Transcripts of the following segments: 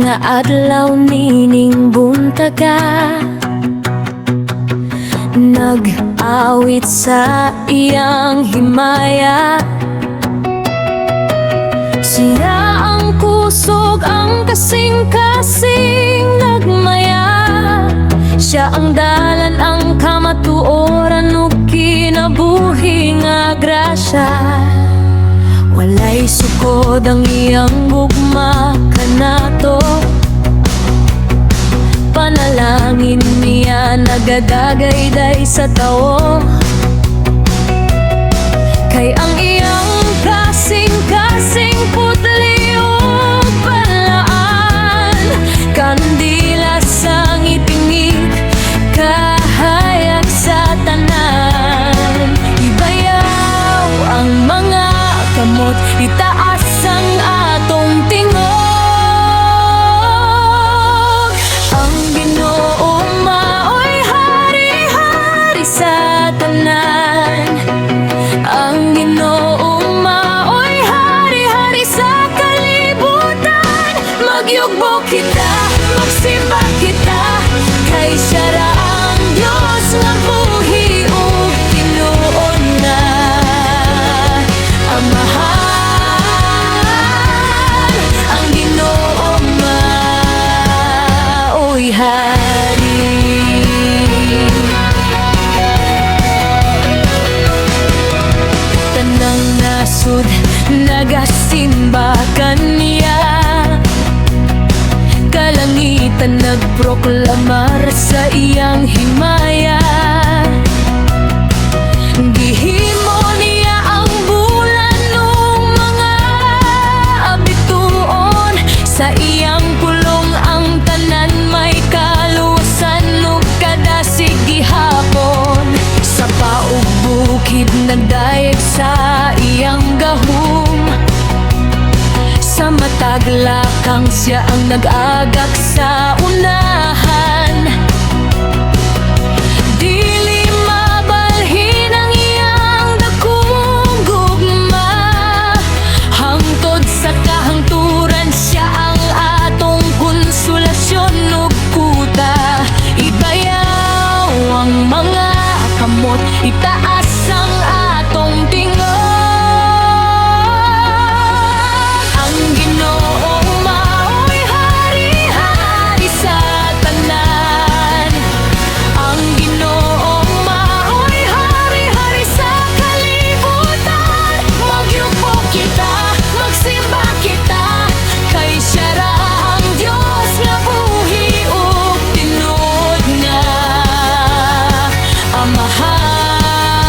nga adlaw nining buntaga, nag-awit sa iyang himaya. Siya ang kusog, ang kasing-kasing nagmaya. Siya ang dalan, ang kamatuoran ug kinabuhi nga grasya. Walay sukod ang iyang gugma kanato. Panalangin niya nagadagayday sa tao. Kay ang iyang kasing-kasing putli ug balaan, kandila sa ngitingig, kahayag sa tanan. Ibayaw ang mga kamot, itaas ang atong tingog. Ang Ginoo maoy hari-hari sa tanan. Ang Ginoo maoy hari-hari sa kalibutan. Magyugbo kita, magsimba kita, kay siya ra ang Diyos nga buhi ug tinuod na. Ang mahal, ang Ginoo maoy hari. Tanang nasud nagasimba kaniya, kalangitan nagproklamar sa iyang himaya. Gihimo niya ang bulan nung mga abituon, sa iyang pulong ang tanan may kaluwasan ug kadasig gihapon. Sa paug bukid nagdayeg sa iyang gahom, sa matag lakang siya ang nag-agak sa unahan. Dili mabalhin ang iyang dakong gugma, hangtod sa kahangturan siya ang atong konsolasyon ug kuta. Ibayaw ang mga kamot, itaas ang atong tingog. Ang Ginoo maoy hari-hari sa tanan. Ang Ginoo maoy hari-hari sa kalibutan. Magyugbo kita, magsimba kita, kay siya ra ang Diyos nga buhi ug tinuod na. Ang mahal,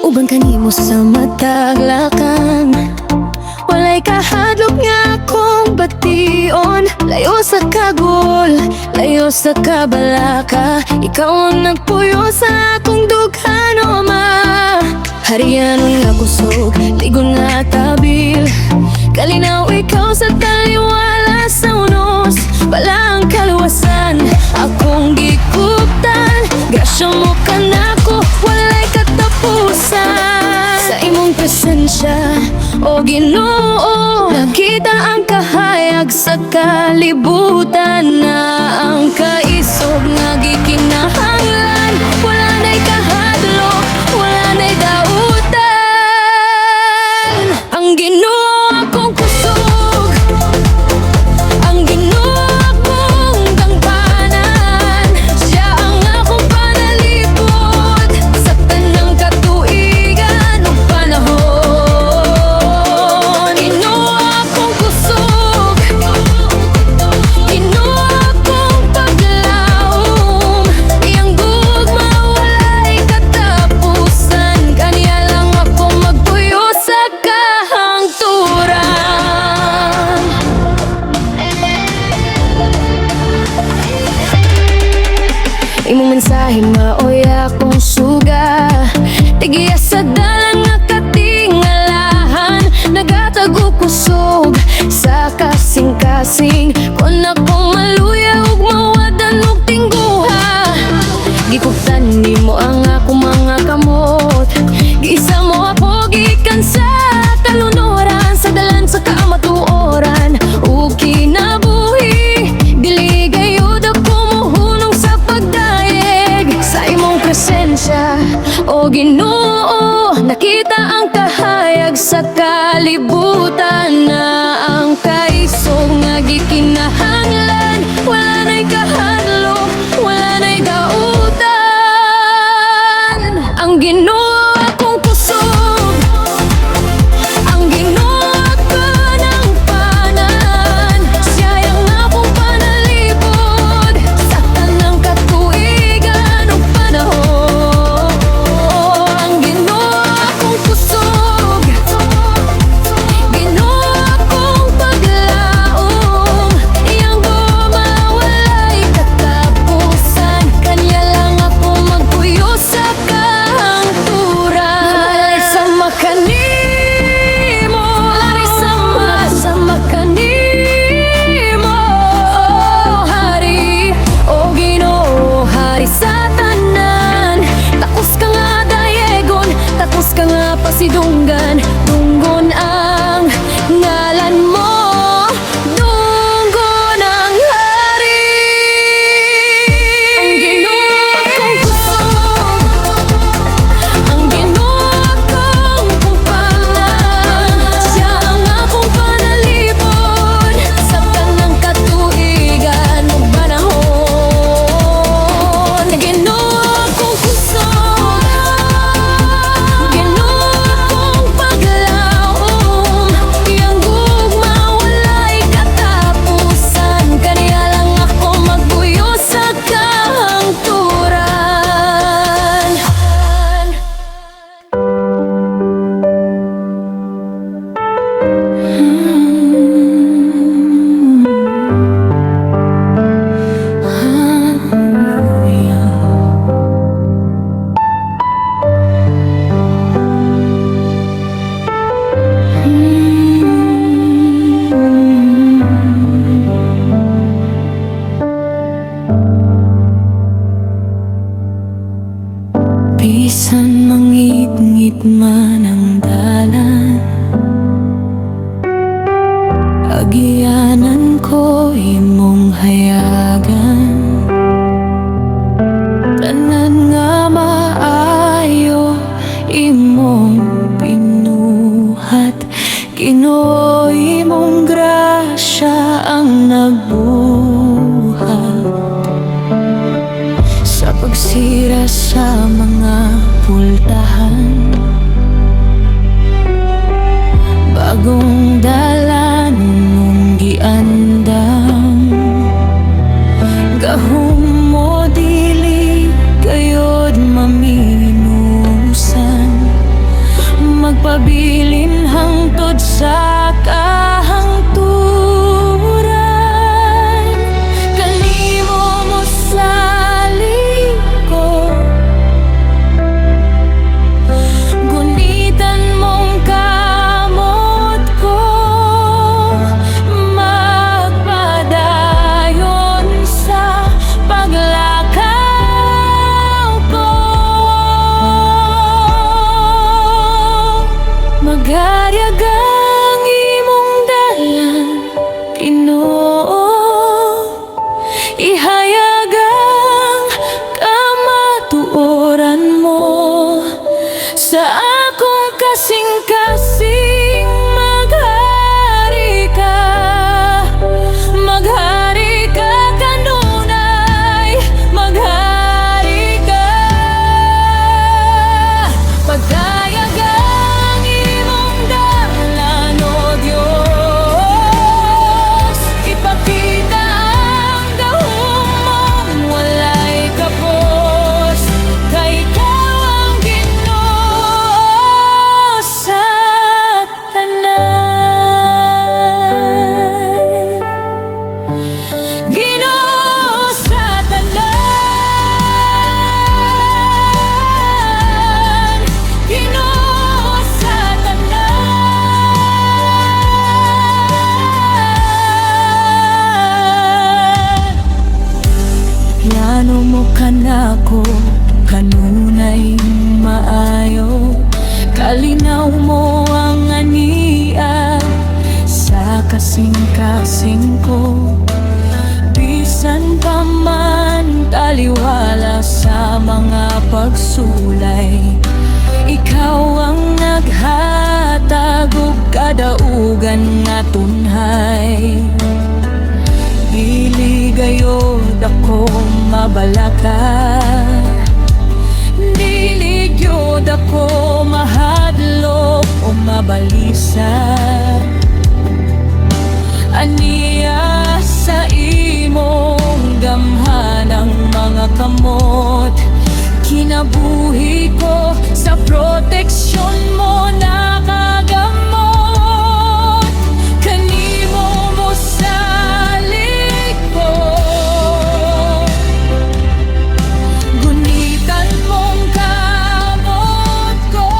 Uban kanimo sa mataglakan, walay kahadlok nga akong bation. Layo sa kagul, layo sa kabalaka, ikaw ang nagpuyo sa akong dughan, o ma. Harian nga kusog, ligon nga tabil, kalinaw ikaw sa taliwala sa unos. Balang kaluwasan, akong gikuptan, grasya mo ka nako, walay katapusan. Sa imong presensya, o Ginoo, nakita ang kahayag sa kalibutan, na ang kaisog nga gikinahanglan. Wala na'y kahadlok, wala na'y dautan. Ang Ginoo akong kusog, ang Ginoo akong gangpanan, siya ang akong panalipod sa tanang katuigan ug panahon. Ginoo akong kusog, Ginoo akong paglaom, iyang gugma walay katapusan, kaniya lang ako magpuyo sa kahangturan. Imong mensahe maoy akong suga, tigiya sa dalan nga katingalahan, nagatago kusog sa kasing-kasing, kung ako maluya ug mawadan og tingguha. Gikuptan nimo ang akong mga kamot, giisa mo ako gikan sa kalunuran, sa dalan sa kaamatuoran ug kinabuhi. Dili gayud ako mohunong sa pagdayeg sa imong presensya, o Ginoo, nakita ang kahayag sa kalibutan, na ang kaisog nga gikinahanglan. Wala na'y kahadlok, wala na'y dautan. Ang Ginoo akong kusog, ang Ginoo ako ng panan, siya ang akong panalipod sa tanang katuigan ug panahon. Ang Ginoo akong kusog, Ginoo akong paglaom, iyang guma walay katapusan, kanya lang ako magpuyo sa kahangturan. Walay sama kanimo, walay sama kanimo, o Hari, o Ginoo, Hari sa tanan. Takos ka nga dayegon, takos ka nga pasidunggan, dunggon ang ngalan mo, dunggon ang Hari. Ang Ginoo akong kusog, ang Ginoo akong kumpangan, siya ang akong panalipod sa tanang katuigan ug panahon. Ginoo akong kusog, Ginoo akong paglaom, iyang gugma walay katapusan, kaniya lang ako magpuyo sa kahangturan. Bisan mangit-ngit man ang dalan, agianan ko imong hayagan. Tanan nga maayo imong pinuhat, Ginoo imong grasya ang nagbuhat sa pagsira sa mga pultahan. Bagong dalan mong giandam, gahom mo dili kayod maminusan, Pagpabilin hangtod sa kahangturan, kanimo mo sali ko. Gunitan mong kamot ko, magpadayon sa paglakaw ko. Maghariyag ang imong dalan, Ginoo. Ihayag ang kamatuoran mo sa akong kasing-kasing. Maghari ka, maghari ka kanunay, maghari ka. Pagdayag ang imong dalan, O Diyos. Ipakita ang gahom mong walay kapos, kay ikaw ang Ginoo sa tanan. Ginoo sa tanan, Ginoo sa tanan. Plano mo kanako, kanunay maayo. Kalinaw mo ang aniya sa kasing-kasing ko. Bisan pa man taliwala sa mga pagsulay, ikaw ang naghatag og kadaugan nga tunhay. Dili gayod ako mabalaka, dili gyud ako mahadlok o mabalisa. Aniya sa imong gamhanang mga kamot, kinabuhi ko sa proteksyon mo nakagamot. Kanimo mo sali ko, gunitan mong kamot ko,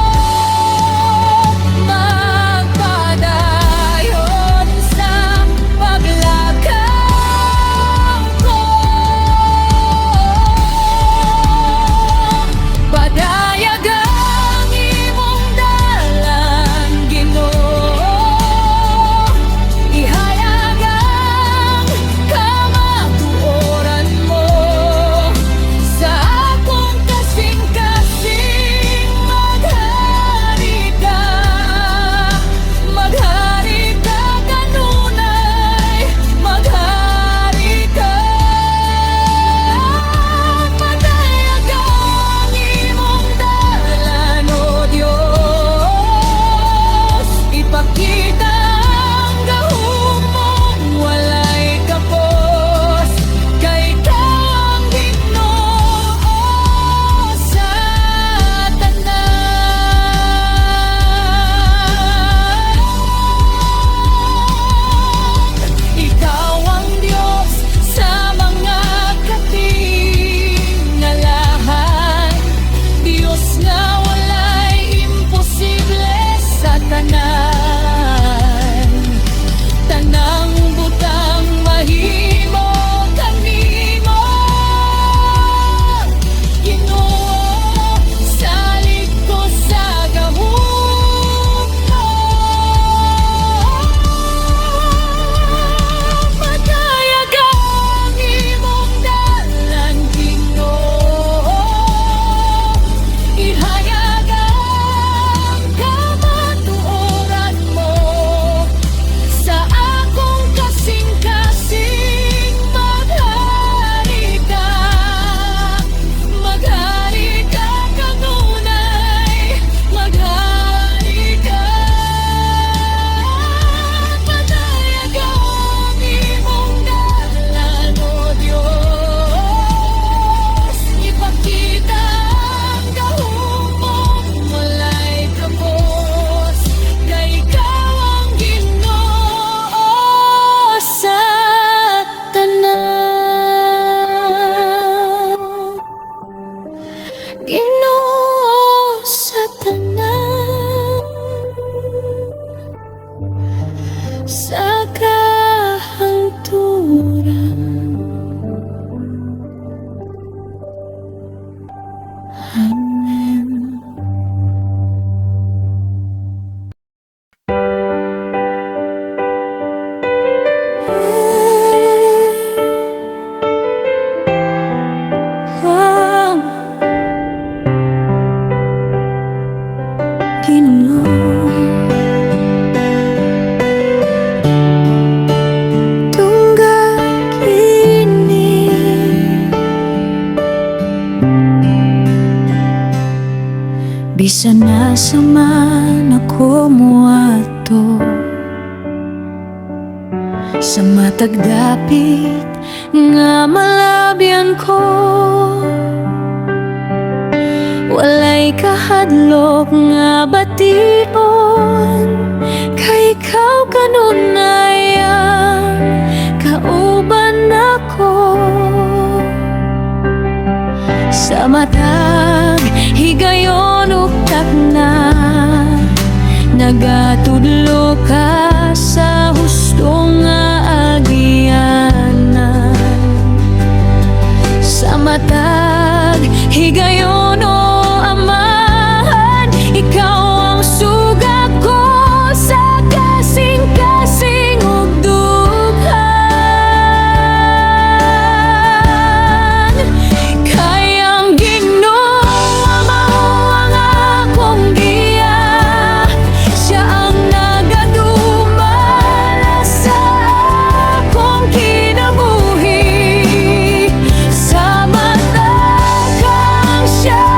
magpadayon sa paglakaw ko. Padayag ang imong dalan, Sanasaman ako muadto sa matag dapit nga malabyan ko. Walay kahadlok nga bation, kay ikaw kanunayang kauban ako. Sa matag higayon uktak na nagatudlo ka sa husto nga agianan. Sa matag higayon o amahan, ikaw ang sugat ko sa kasing-kasing ug dughan. Kayang Ginoo mao ang akong giya, siya ang nagadumala sa akong kinabuhi. Sa matag kang siya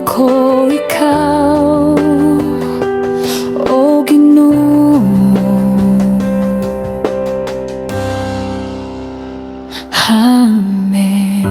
ko ikaw, o Ginoo. Amen.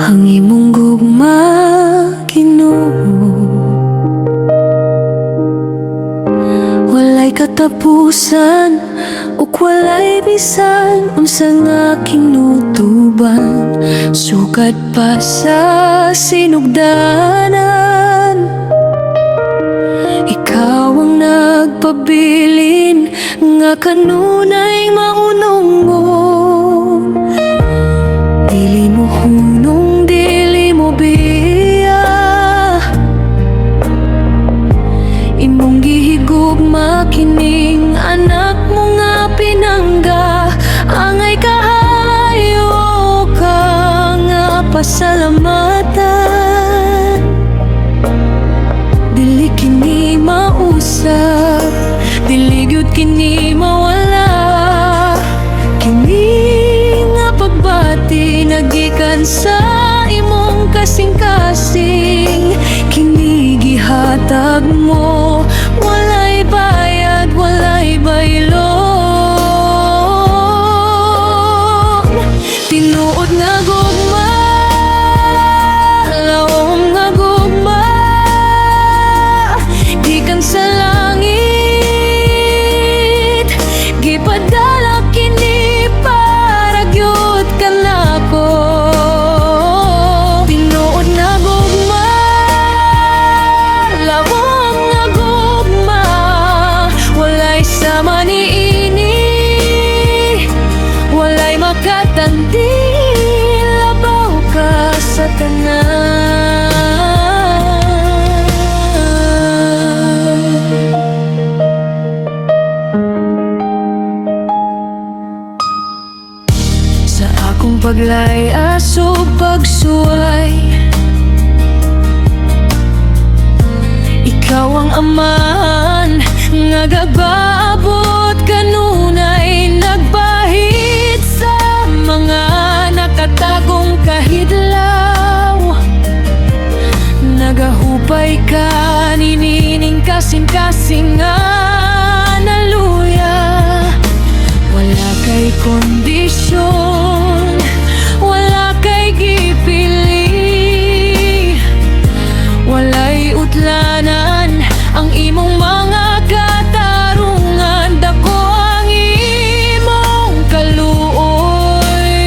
Ang imong gugma, Ginoo, walay katapusan ug walay bisan unsa nga kinutuban, sugad pa sa sinugdanan. Ikaw ang nagpabilin nga kanunay maunong. Dili mo hunong, dili mo biya, imong gihigugma kining anak mo nga pinangga. Angay kahayo ka nga pasalamatan, dili kini mausap, dili gyud kini mawala. Kini nga pagbati nagikan sa imong kasing-kasing, kini gihatag mo, walay bayad, walay baylon. Tinuod nga gugma, lawom nga gugma, gikan sa langit, gipadala kini para gyud kanako. Tinuod nga gugma, lawom nga gugma, walay sama niini, walay makatandi, labaw ka sa tanan. Sa akong paglayas o pagsuway, ikaw ang amahan nga gagpaabot kanunay, nagpahit sa mga nakatagong kahidlaw. Nagahupay ka ninining kasing-kasing nga naluya. Wala kay kondisyon, wala kay gipili, walay utlanan ang imong mga katarungan. Dako ang imong kaluoy,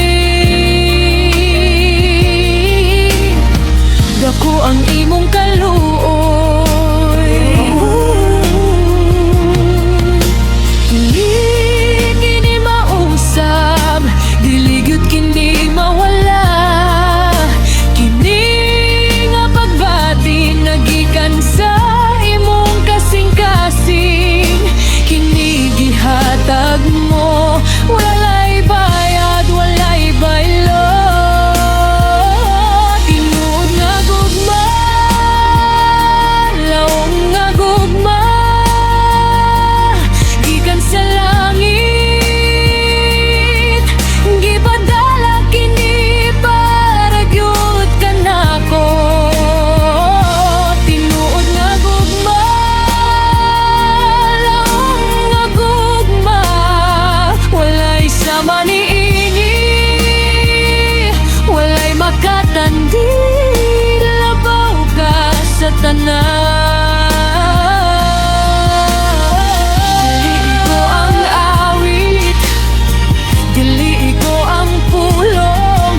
dako ang imong kaluoy. Dili kini mausab, dili gyud kini mawala. Kini nga pagbati nagikan sa imong kasing-kasing, kini gihatag mo, walay bayad, walay baylo. Tinuod nga gugma, lawom nga gugma, gikan sa langit, gipadala kini para gyud kanako. Tinuod nga gugma, lawom nga gugma, walay sama niini, walay makatandi, labaw ka sa tanan. Dili ko ang awit, dili ko ang pulong,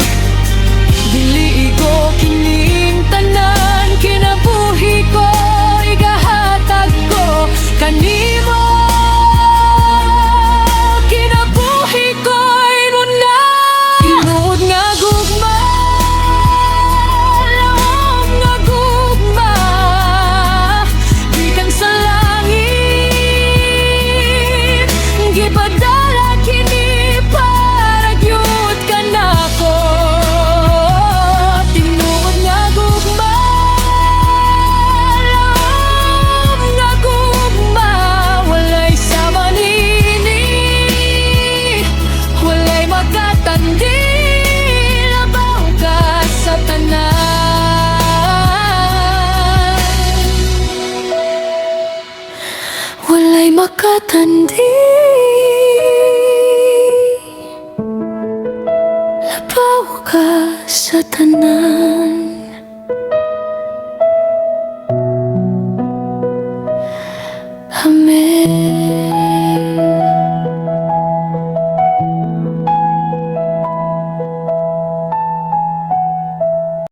dili ko kining tanan, kinabuhi ko igahatag ko kanimo. Kinabuhi ko inuna, tinuod nga gugma, lawom nga gugma, makatandi, labaw ka sa tanan. Walay makatandi, labaw ka sa tanan. Amen.